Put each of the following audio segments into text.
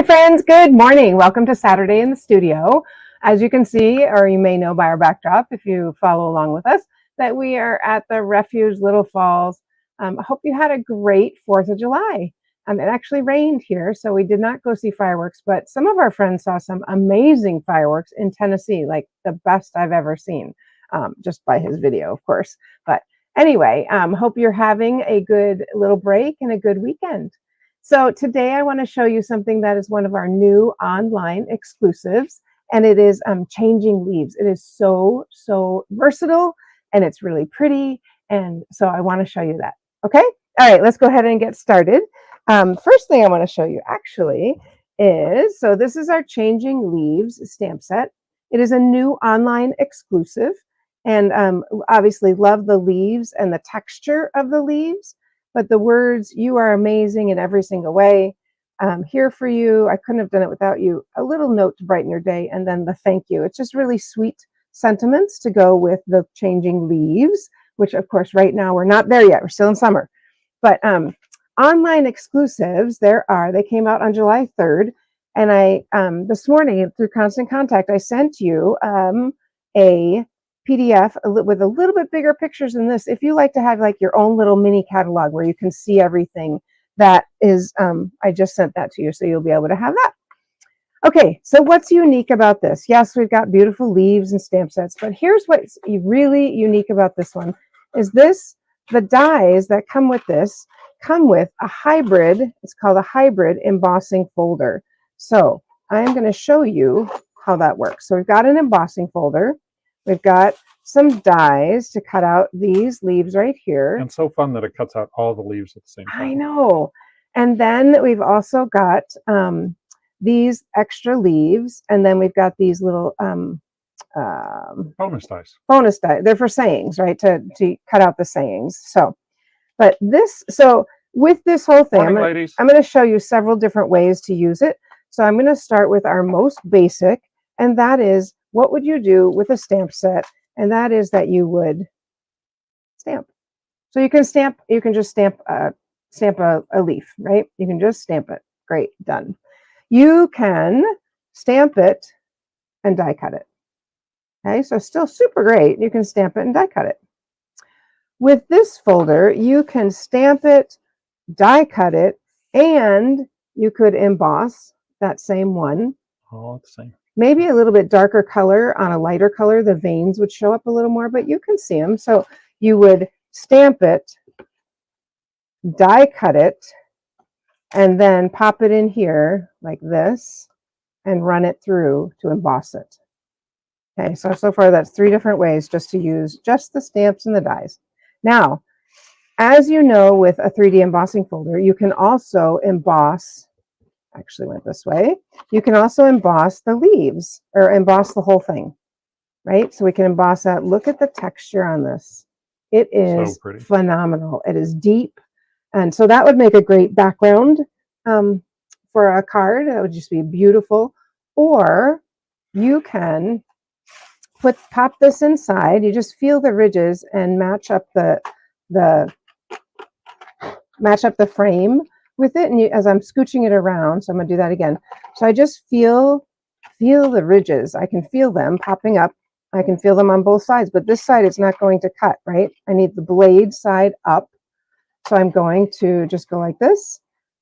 friends, good morning. Welcome to Saturday in the Studio. As you can see, or you may know by our backdrop if you follow along with us, that we are at the Refuge Little Falls. I hope you had a great 4th of July. It actually rained here, so we did not go see fireworks, but some of our friends saw some amazing fireworks in Tennessee, like the best I've ever seen, just by his video, of course. But anyway, hope you're having a good little break and a good weekend. So today I want to show you something that is one of our new online exclusives, and it is changing leaves. It is so versatile, and it's really pretty, and so I want to show you that. Okay? All right, let's go ahead and get started. First thing I want to show you actually is, so this is our Changing Leaves stamp set. It is a new online exclusive, and obviously love the leaves and the texture of the leaves. But the words, "You are amazing in every single way. Here for you. I couldn't have done it without you. A little note to brighten your day." And then the thank you. It's just really sweet sentiments to go with the changing leaves, which of course right now we're not there yet. We're still in summer. But online exclusives, they came out on July 3rd. And I, this morning through Constant Contact, I sent you a PDF with a little bit bigger pictures than this. If you like to have like your own little mini catalog where you can see everything, that is, I just sent that to you, so you'll be able to have that. Okay, so what's unique about this? Yes, we've got beautiful leaves and stamp sets, but here's what's really unique about this one is the dies that come with this come with a hybrid. It's called a hybrid embossing folder. So I'm going to show you how that works. So we've got an embossing folder. We've got some dies to cut out these leaves right here. And so fun that it cuts out all the leaves at the same time. I know. And then we've also got these extra leaves, and then we've got these little bonus dies. Bonus dies. They're for sayings, right? To cut out the sayings. So, but with this whole thing, I'm going to show you several different ways to use it. So I'm going to start with our most basic, and that is, what would you do with a stamp set? And that is that you would stamp. So you can just stamp a leaf, right? You can just stamp it. Great, done. You can stamp it and die cut it. Okay, so still super great. You can stamp it and die cut it. With this folder, you can stamp it, die cut it, and you could emboss that same one. All the same. Maybe a little bit darker color on a lighter color, the veins would show up a little more, but you can see them. So you would stamp it, die cut it, and then pop it in here like this and run it through to emboss it. Okay, so far that's 3 different ways just to use just the stamps and the dies. Now, as you know, with a 3D embossing folder, you can also emboss, actually went this way, you can also emboss the leaves or emboss the whole thing, right? So we can emboss that. Look at the texture on this. It is so phenomenal. It is deep. And so that would make a great background for a card. That would just be beautiful. Or you can pop this inside. You just feel the ridges and match up the frame with it. And as I'm scooching it around, so I'm going to do that again. So I just feel the ridges. I can feel them popping up. I can feel them on both sides, but this side is not going to cut, right? I need the blade side up. So I'm going to just go like this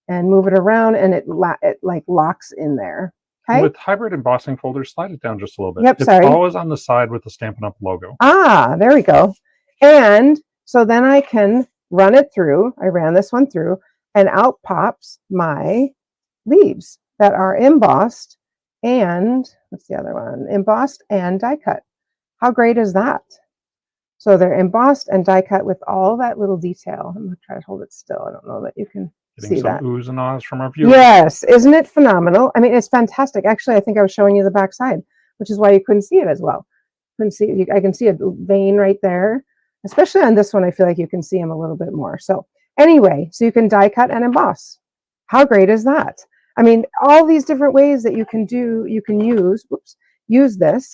and move it around, and it like locks in there. Okay. With hybrid embossing folders, slide it down just a little bit. Yep, it's always on the side with the Stampin' Up! Logo. Ah, there we go. And so then I can run it through. I ran this one through, and out pops my leaves that are embossed and, what's the other one? Embossed and die cut. How great is that? So they're embossed and die cut with all that little detail. I'm going to try to hold it still. I don't know that you can see that. Getting some oohs and ahs from our viewers. Yes, isn't it phenomenal? I mean, it's fantastic. Actually, I think I was showing you the back side, which is why you couldn't see it as well. I can see a vein right there. Especially on this one, I feel like you can see them a little bit more. So anyway, so you can die cut and emboss. How great is that? I mean, all these different ways that you can use this.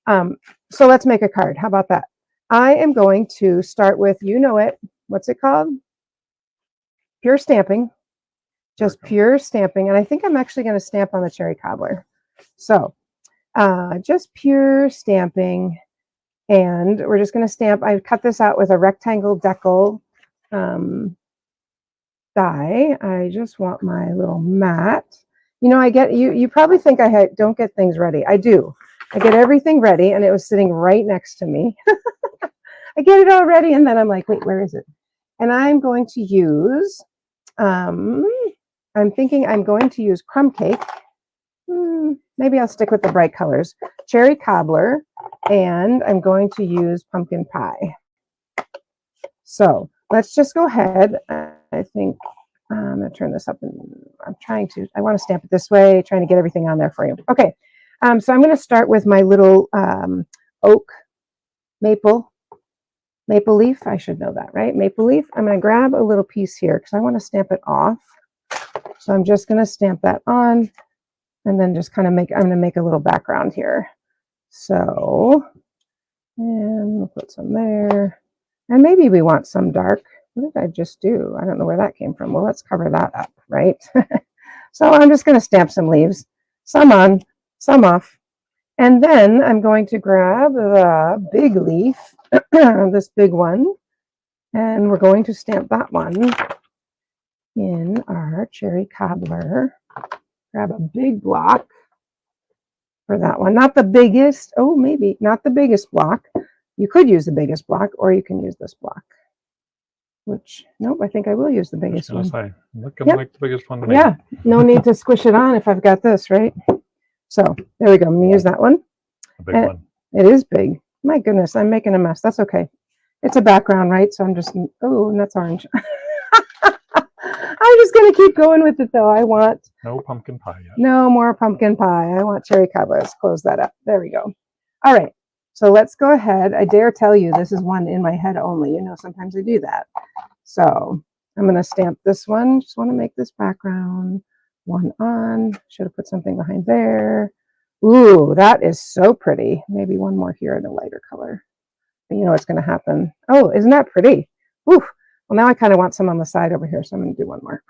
So let's make a card. How about that? I am going to start with, you know it, what's it called? Pure stamping. just we go. pure stamping. And I think I'm actually going to stamp on the cherry cobbler. So just pure stamping. And we're just going to stamp. I cut this out with a rectangle decal die. I just want my little mat. You know, I get you probably think I don't get things ready. I do. I get everything ready and it was sitting right next to me. I get it all ready and then I'm like, wait, where is it? And I'm going to use, I'm thinking I'm going to use crumb cake. Maybe I'll stick with the bright colors. Cherry cobbler, and I'm going to use pumpkin pie. So let's just go ahead. I think I'm going to turn this up and I want to stamp it this way, trying to get everything on there for you. Okay. So I'm going to start with my little oak maple leaf. I should know that, right? Maple leaf. I'm going to grab a little piece here because I want to stamp it off. So I'm just going to stamp that on and then just kind of I'm going to make a little background here. So, and we'll put some there. And maybe we want some dark. What did I just do? I don't know where that came from. Well, let's cover that up, right? So I'm just going to stamp some leaves, some on, some off. And then I'm going to grab the big leaf, this big one, and we're going to stamp that one in our cherry cobbler. Grab a big block for that one. Not the biggest. Oh, maybe not the biggest block. You could use the biggest block or you can use this block. Which, nope, I think I will use the biggest one. Say, looking like the biggest one to me. Yeah, no need to squish it on if I've got this, right? So there we go. I'm going to use that one. A big one. It is big. My goodness, I'm making a mess. That's okay. It's a background, right? So I'm just, oh, and that's orange. I'm just going to keep going with it, though. I want... No pumpkin pie yet. No more pumpkin pie. I want cherry cobbler. Let's close that up. There we go. All right. So let's go ahead. I dare tell you this is one in my head only. You know, sometimes I do that. So I'm going to stamp this one. Just want to make this background. One on. Should have put something behind there. Ooh, that is so pretty. Maybe one more here in a lighter color. But you know what's going to happen. Oh, isn't that pretty? Ooh. Well, now I kind of want some on the side over here, so I'm going to do one more.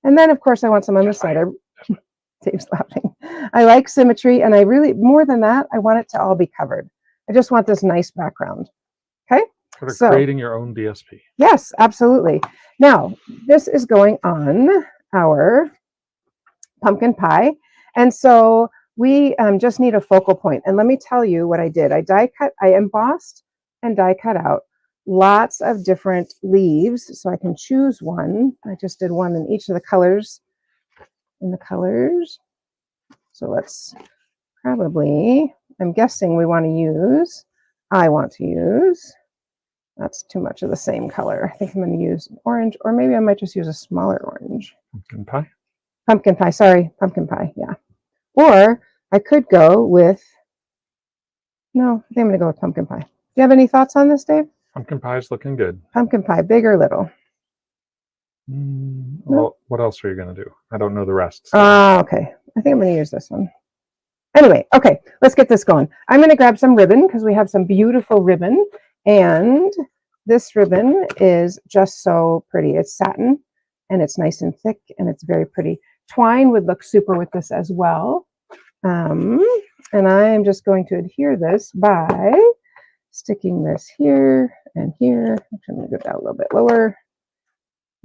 And then, of course, I want some on the side. Dave's laughing. I like symmetry, and I really, more than that, I want it to all be covered. I just want this nice background. Okay? Sort of creating your own DSP. Yes, absolutely. Now, this is going on our pumpkin pie. And so we just need a focal point. And let me tell you what I did. I embossed and die cut out lots of different leaves, so I can choose one. I just did one in each of the colors. So let's probably, I'm guessing I want to use, that's too much of the same color. I think I'm going to use orange, or maybe I might just use a smaller orange. Pumpkin pie? Pumpkin pie, sorry, pumpkin pie, yeah. Or I could go with, no, I think I'm going to go with pumpkin pie. Do you have any thoughts on this, Dave? Pumpkin pie is looking good. Pumpkin pie, big or little? Well, what else are you going to do? I don't know the rest. So. Okay. I think I'm going to use this one. Anyway, okay, let's get this going. I'm going to grab some ribbon because we have some beautiful ribbon. And this ribbon is just so pretty. It's satin and it's nice and thick and it's very pretty. Twine would look super with this as well. And I'm just going to adhere this by sticking this here and here. Actually, I'm going to go down a little bit lower.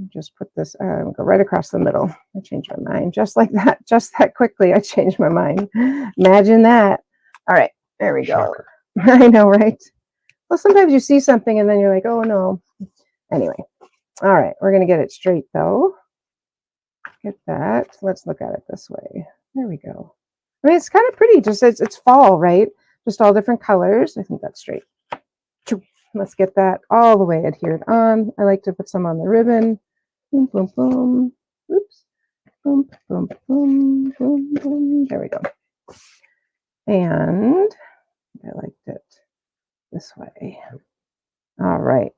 Just put this, go right across the middle. I changed my mind just like that. Just that quickly, I changed my mind. Imagine that. All right, there we go. Shocker. I know, right? Well, sometimes you see something and then you're like, oh no. Anyway, all right, we're going to get it straight though. Get that. Let's look at it this way. There we go. I mean, it's kind of pretty. Just it's fall, right? Just all different colors. I think that's straight. Let's get that all the way adhered on. I like to put some on the ribbon. Boom, boom, boom. Oops. Boom, boom, boom, boom, boom. There we go. And I liked it this way. All right.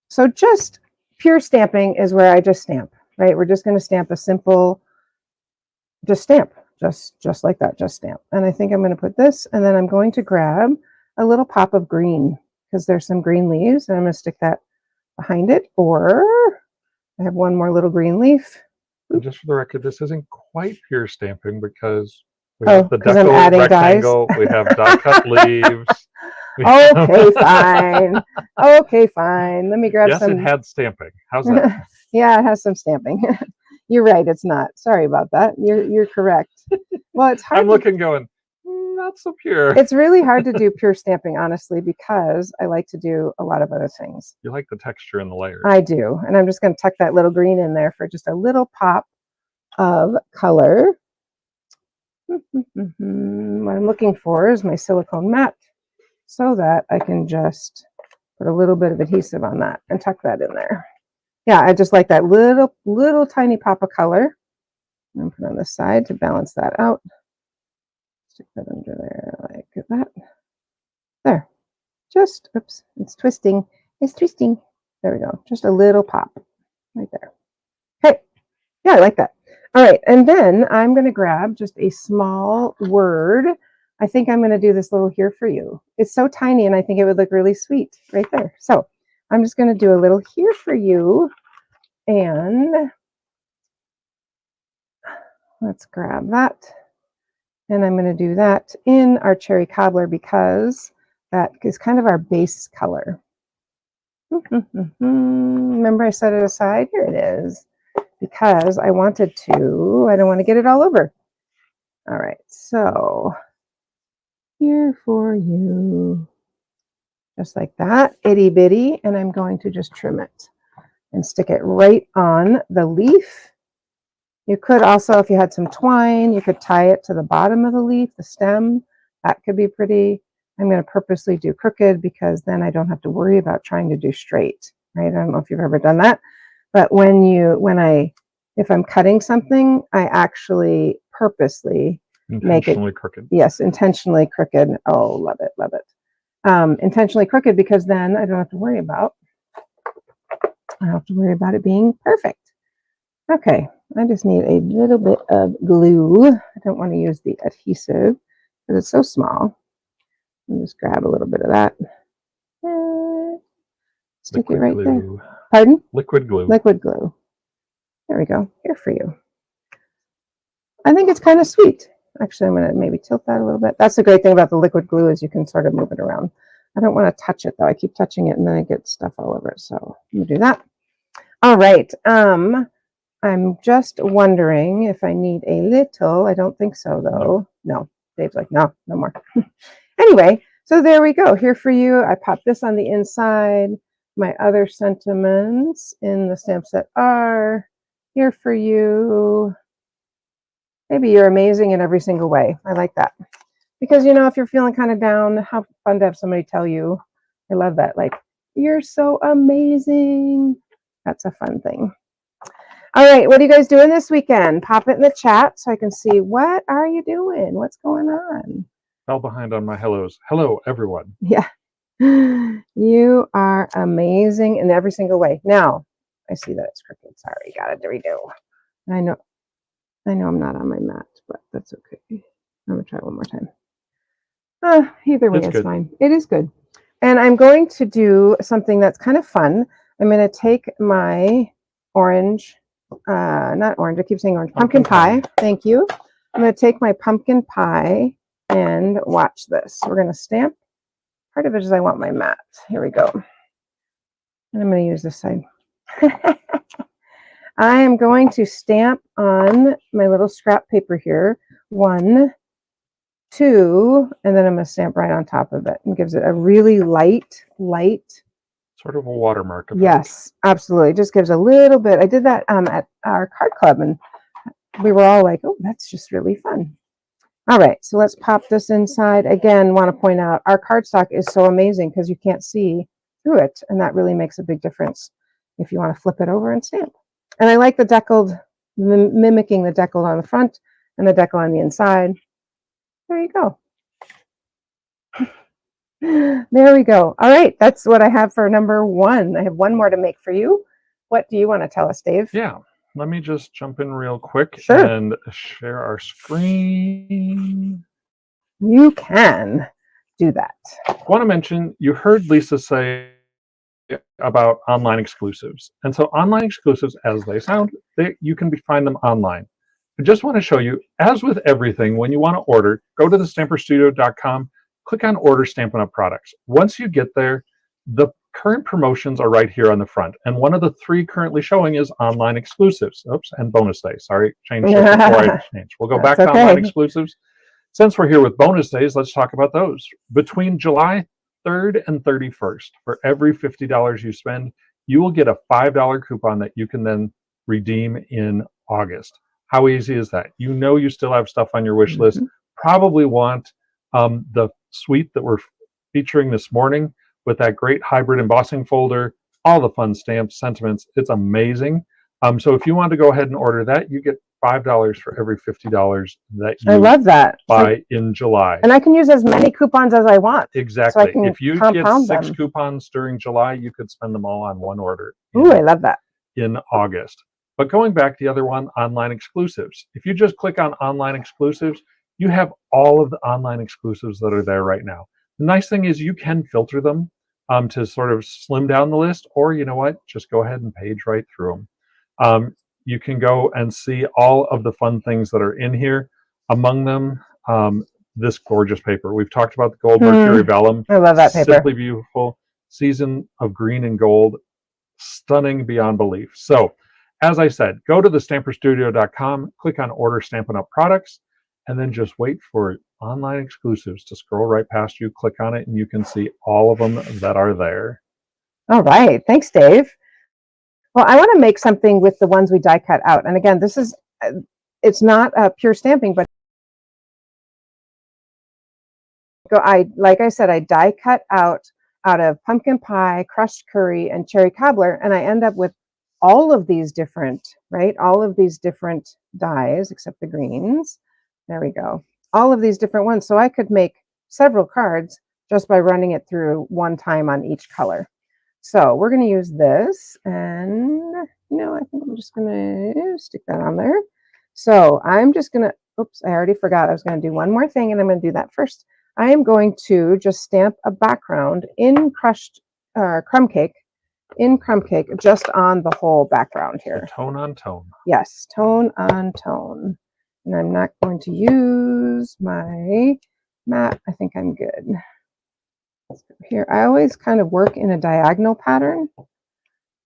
So just pure stamping is where I just stamp, right? We're just going to stamp a simple, just stamp, just like that, just stamp. And I think I'm going to put this, and then I'm going to grab a little pop of green because there's some green leaves, and I'm going to stick that behind it, or I have one more little green leaf. And just for the record, this isn't quite pure stamping because we Oh, have the 'cause I'm deco adding rectangle, we have die cut leaves. Okay, fine. Okay, fine. Let me grab Yes, some. it had stamping. How's that? Yeah, it has some stamping. You're right, it's not. Sorry about that. You're correct. Well, it's hard. I'm looking going, not so pure. It's really hard to do pure stamping, honestly, because I like to do a lot of other things. You like the texture and the layers. I do. And I'm just going to tuck that little green in there for just a little pop of color. What I'm looking for is my silicone mat so that I can just put a little bit of adhesive on that and tuck that in there. Yeah, I just like that little tiny pop of color. And put it on this side to balance that out. Stick that under there like that. There. Just, oops, it's twisting. It's twisting. There we go. Just a little pop right there. Okay. Yeah, I like that. All right. And then I'm going to grab just a small word. I think I'm going to do this little here for you. It's so tiny and I think it would look really sweet right there. So I'm just going to do a little here for you. And let's grab that. And I'm going to do that in our cherry cobbler because that is kind of our base color. Remember I set it aside? Here it is. Because I wanted to, I don't want to get it all over. All right, so here for you. Just like that, itty bitty, and I'm going to just trim it and stick it right on the leaf. You could also, if you had some twine, you could tie it to the bottom of the leaf, the stem. That could be pretty. I'm going to purposely do crooked because then I don't have to worry about trying to do straight, right? I don't know if you've ever done that, but if I'm cutting something, I actually purposely make it crooked. Yes, intentionally crooked. Oh, love it, love it. Intentionally crooked because then I don't have to worry about it being perfect. Okay, I just need a little bit of glue. I don't want to use the adhesive because it's so small. I'll just grab a little bit of that. Stick it right there. Pardon? Liquid glue. Liquid glue. There we go. Here for you. I think it's kind of sweet. Actually, I'm going to maybe tilt that a little bit. That's the great thing about the liquid glue is you can sort of move it around. I don't want to touch it though. I keep touching it and then I get stuff all over it. So I'm going to do that. All right. I'm just wondering if I need a little. I don't think so though. No. Dave's like, no more. Anyway, so there we go. Here for you. I popped this on the inside. My other sentiments in the stamp set are here for you. Maybe you're amazing in every single way. I like that. Because, if you're feeling kind of down, how fun to have somebody tell you. I love that. Like, you're so amazing. That's a fun thing. All right. What are you guys doing this weekend? Pop it in the chat so I can see what are you doing? What's going on? Fell behind on my hellos. Hello, everyone. Yeah. You are amazing in every single way. Now, I see that it's crooked. Sorry, got to redo. I know I'm not on my mat, but that's okay. I'm going to try one more time. Either way, it's fine. It is good. And I'm going to do something that's kind of fun. I'm going to take my orange, not orange, I keep saying orange, pumpkin pie. Thank you. I'm going to take my pumpkin pie and watch this. We're going to stamp. Part of it is I want my mat. Here we go. And I'm going to use this side. I am going to stamp on my little scrap paper here. 1, 2, and then I'm going to stamp right on top of it and gives it a really light. Sort of a watermark effect. Yes, absolutely. It just gives a little bit. I did that at our card club and we were all like, oh, that's just really fun. All right, so let's pop this inside. Again, want to point out our cardstock is so amazing because you can't see through it, and that really makes a big difference if you want to flip it over and stamp. And I like the deckled, mimicking the deckled on the front and the decal on the inside. There you go. There we go. All right, that's what I have for number 1. I have one more to make for you. What do you want to tell us, Dave? Yeah. Let me just jump in real quick Sure. and share our screen. You can do that. I want to mention, you heard Lisa say about online exclusives. And so online exclusives, as they sound, you can find them online. I just want to show you, as with everything, when you want to order, go to thestamperstudio.com, click on order Stampin' Up! Products. Once you get there, the current promotions are right here on the front. And one of the 3 currently showing is online exclusives. Oops, and bonus days. Sorry, changed it before I changed. We'll go back to online exclusives. Since we're here with bonus days, let's talk about those. Between July 3rd and 31st, for every $50 you spend, you will get a $5 coupon that you can then redeem in August. How easy is that? You know you still have stuff on your wish list. Probably want the suite that we're featuring this morning with that great hybrid embossing folder, all the fun stamps, sentiments. It's amazing. So if you want to go ahead and order that, you get $5 for every $50 that you I love that. buy in July. And I can use as many coupons as I want. Exactly. So if you get 6 coupons during July, you could spend them all on one order. Ooh, I love that. In August. But going back to the other one, online exclusives. If you just click on online exclusives, you have all of the online exclusives that are there right now. The nice thing is you can filter them to sort of slim down the list, or you know what, just go ahead and page right through them. You can go and see all of the fun things that are in here. Among them, this gorgeous paper. We've talked about the gold Mercury vellum. I love that paper. Simply beautiful. Season of green and gold. Stunning beyond belief. So, as I said, go to thestamperstudio.com, click on order Stampin' Up! Products, and then just wait for online exclusives to scroll right past you. Click on it, and you can see all of them that are there. All right. Thanks, Dave. Well, I want to make something with the ones we die cut out. And again, this is, it's not pure stamping, but like I said, I die cut out of pumpkin pie, crushed curry, and cherry cobbler, and I end up with all of these different, right? All of these different dyes, except the greens. There we go. All of these different ones. So I could make several cards just by running it through one time on each color. So we're going to use this, and I think I'm just going to stick that on there. So I'm just going to, oops, I already forgot I was going to do one more thing, and I'm going to do that first. I am going to just stamp a background in crushed crumb cake, just on the whole background here. So tone on tone. Yes, tone on tone. And I'm not going to use my mat. I think I'm good. Here, I always kind of work in a diagonal pattern,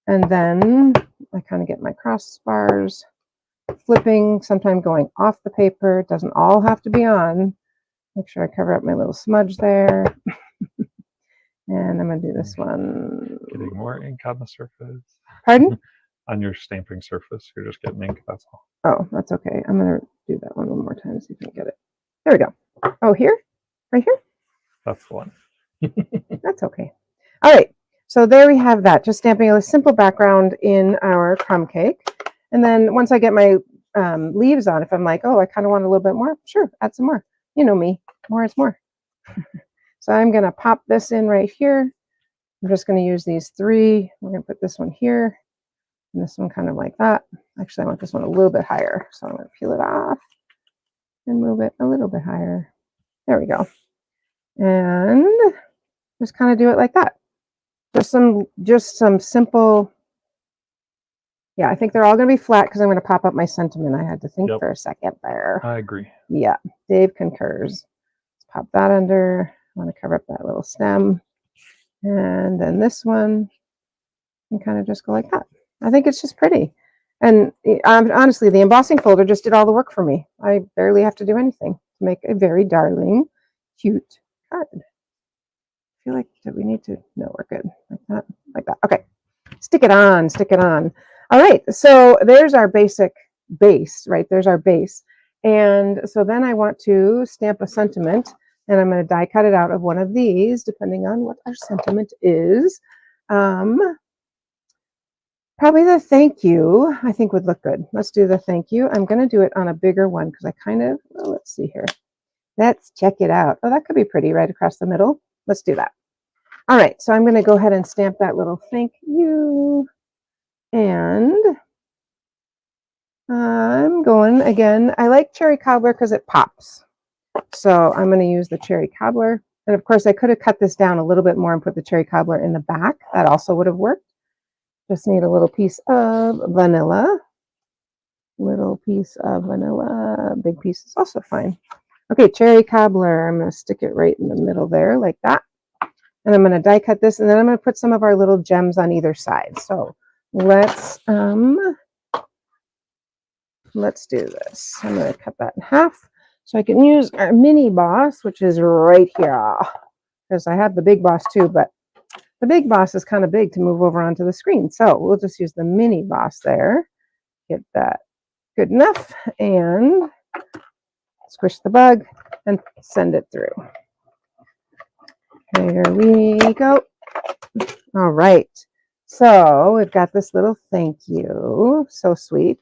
and then I kind of get my crossbars flipping, sometimes going off the paper. It doesn't all have to be on. Make sure I cover up my little smudge there. And I'm going to do this one. Getting more ink on the surface. Pardon? On your stamping surface. You're just getting ink, that's all. Oh, that's okay. I'm going to do that one more time, see if I can get it. There we go. Oh, here? Right here? That's the one. That's okay. All right. So there we have that. Just stamping a simple background in our crumb cake. And then once I get my leaves on, if I'm like, oh, I kind of want a little bit more, sure, add some more. You know me, more is more. So I'm going to pop this in right here. I'm just going to use these 3. We're going to put this one here, and this one kind of like that. Actually, I want this one a little bit higher. So I'm going to peel it off and move it a little bit higher. There we go. And just kind of do it like that. Just some simple. Yeah, I think they're all going to be flat because I'm going to pop up my sentiment. I had to think for a second there. I agree. Yeah, Dave concurs. Let's pop that under. I want to cover up that little stem. And then this one, and kind of just go like that. I think it's just pretty. And honestly, the embossing folder just did all the work for me. I barely have to do anything to make a very darling, cute card. I feel like, do we need to? No, we're good. Like that, like that. Okay. Stick it on, stick it on. All right. So there's our basic base, right? There's our base. And so then I want to stamp a sentiment, and I'm going to die cut it out of one of these, depending on what our sentiment is. Probably the thank you, I think, would look good. Let's do the thank you. I'm going to do it on a bigger one because I kind of, well, let's see here. Let's check it out. Oh, that could be pretty right across the middle. Let's do that. All right, so I'm going to go ahead and stamp that little thank you. And I'm going, again, I like cherry cobbler because it pops. So I'm going to use the cherry cobbler And of course, I could have cut this down a little bit more and put the cherry cobbler in the back. That also would have worked. Just need a little piece of vanilla. Little piece of vanilla. Big piece is also fine. Okay, cherry cobbler. I'm going to stick it right in the middle there like that. And I'm going to die cut this, and then I'm going to put some of our little gems on either side. So let's do this. I'm going to cut that in half so I can use our mini boss, which is right here, because I have the big boss too, but the big boss is kind of big to move over onto the screen. So we'll just use the mini boss there. Get that good enough and squish the bug and send it through. There we go. All right. So we've got this little thank you. So sweet.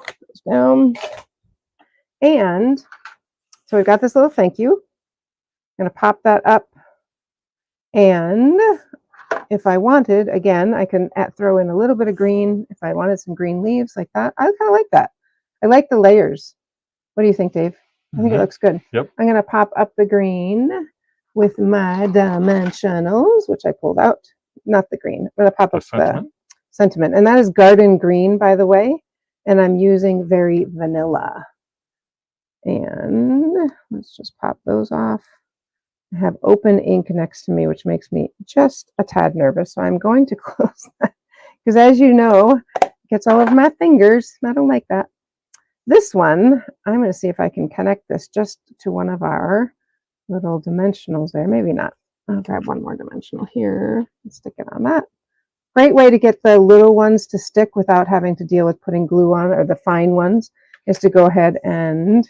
Goes down. And so we've got this little thank you. I'm going to pop that up. And if I wanted, again, I can throw in a little bit of green. If I wanted some green leaves like that, I kind of like that. I like the layers. What do you think, Dave? I think it looks good. Yep. I'm going to pop up the green with my dimensionals, which I pulled out. Not the green. I'm going to pop up the sentiment. And that is garden green, by the way. And I'm using very vanilla. And let's just pop those off. I have open ink next to me, which makes me just a tad nervous. So I'm going to close that because, as you know, it gets all over my fingers. I don't like that. This one, I'm going to see if I can connect this just to one of our little dimensionals there. Maybe not. I'll grab one more dimensional here and stick it on that. Great way to get the little ones to stick without having to deal with putting glue on, or the fine ones, is to go ahead and,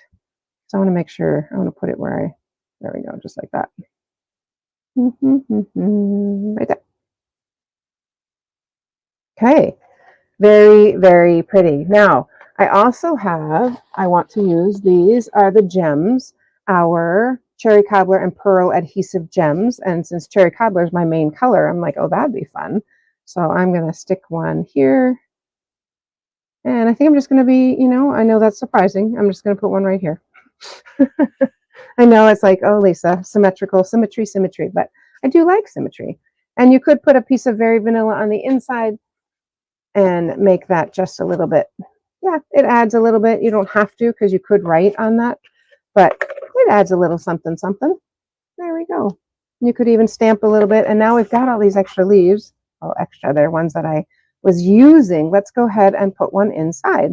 so I want to make sure, I want to put it where there we go, just like that. Right there. Okay, very, very pretty. Now, I also have, I want to use, these are the gems, our cherry cobbler and pearl adhesive gems. And since cherry cobbler is my main color, I'm like, oh, that'd be fun. So I'm going to stick one here. And I think I'm just going to be, I know that's surprising. I'm just going to put one right here. I know it's like, oh, Lisa, symmetry, but I do like symmetry. And you could put a piece of very vanilla on the inside and make that just a little bit. Yeah, it adds a little bit. You don't have to, because you could write on that, but it adds a little something, something. There we go. You could even stamp a little bit. And now we've got all these extra leaves. Oh, extra. They're ones that I was using. Let's go ahead and put one inside.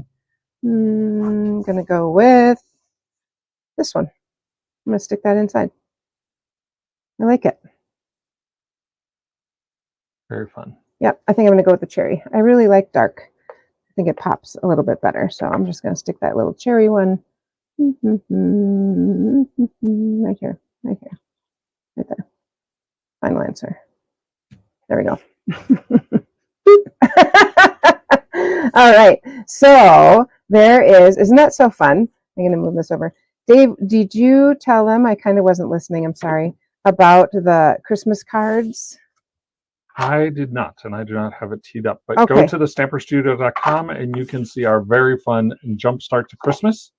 I'm going to go with this one. I'm going to stick that inside. I like it. Very fun. Yep, I think I'm going to go with the cherry. I really like dark. I think it pops a little bit better. So I'm just going to stick that little cherry one right here, right there. Final answer. There we go. All right. So there is, isn't that so fun? I'm going to move this over. Dave, did you tell them, I kind of wasn't listening, I'm sorry, about the Christmas cards? I did not, and I do not have it teed up, but Okay. Go to the stamperstudio.com and you can see our very fun Jumpstart to Christmas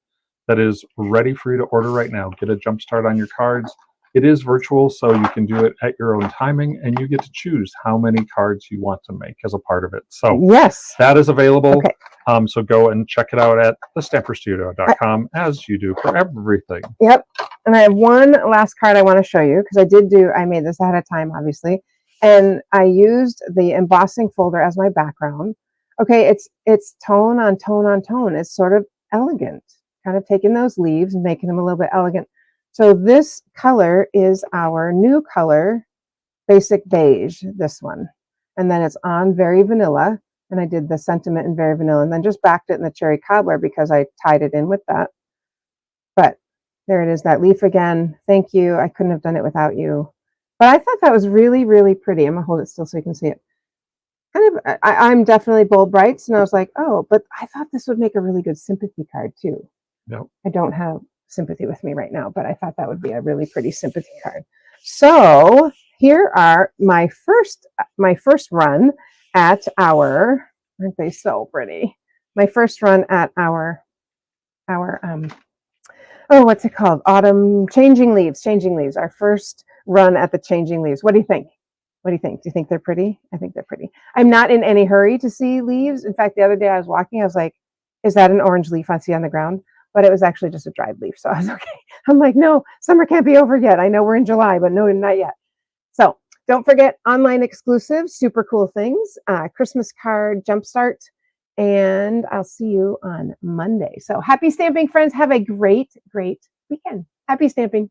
that is ready for you to order right now. Get a jumpstart on your cards. It is virtual, so you can do it at your own timing, and you get to choose how many cards you want to make as a part of it. So yes, that is available. Okay. So go and check it out at thestamperstudio.com, as you do for everything. Yep. And I have one last card I want to show you, because I made this ahead of time, obviously. And I used the embossing folder as my background. Okay, it's tone on tone on tone. It's sort of elegant, kind of taking those leaves and making them a little bit elegant. So this color is our new color, Basic Beige, this one. And then it's on Very Vanilla. And I did the sentiment in Very Vanilla, and then just backed it in the Cherry Cobbler because I tied it in with that. But there it is, that leaf again. Thank you. I couldn't have done it without you. But I thought that was really, really pretty. I'm going to hold it still so you can see it. Kind of, I'm definitely Bold Brights, and I was like, oh, but I thought this would make a really good sympathy card too. Nope. I don't have sympathy with me right now, but I thought that would be a really pretty sympathy card. So here are my first run at our, aren't they so pretty? My first run at our Oh, what's it called? Autumn Changing Leaves. Changing Leaves. Our first run at the Changing Leaves. What do you think? What do you think? Do you think they're pretty? I think they're pretty. I'm not in any hurry to see leaves. In fact, the other day I was walking, I was like, is that an orange leaf I see on the ground? But it was actually just a dried leaf. So I was okay. I'm like, no, summer can't be over yet. I know we're in July, but no, not yet. So don't forget online exclusives, super cool things, Christmas card jumpstart, and I'll see you on Monday. So happy stamping, friends. Have a great, great weekend. Happy stamping.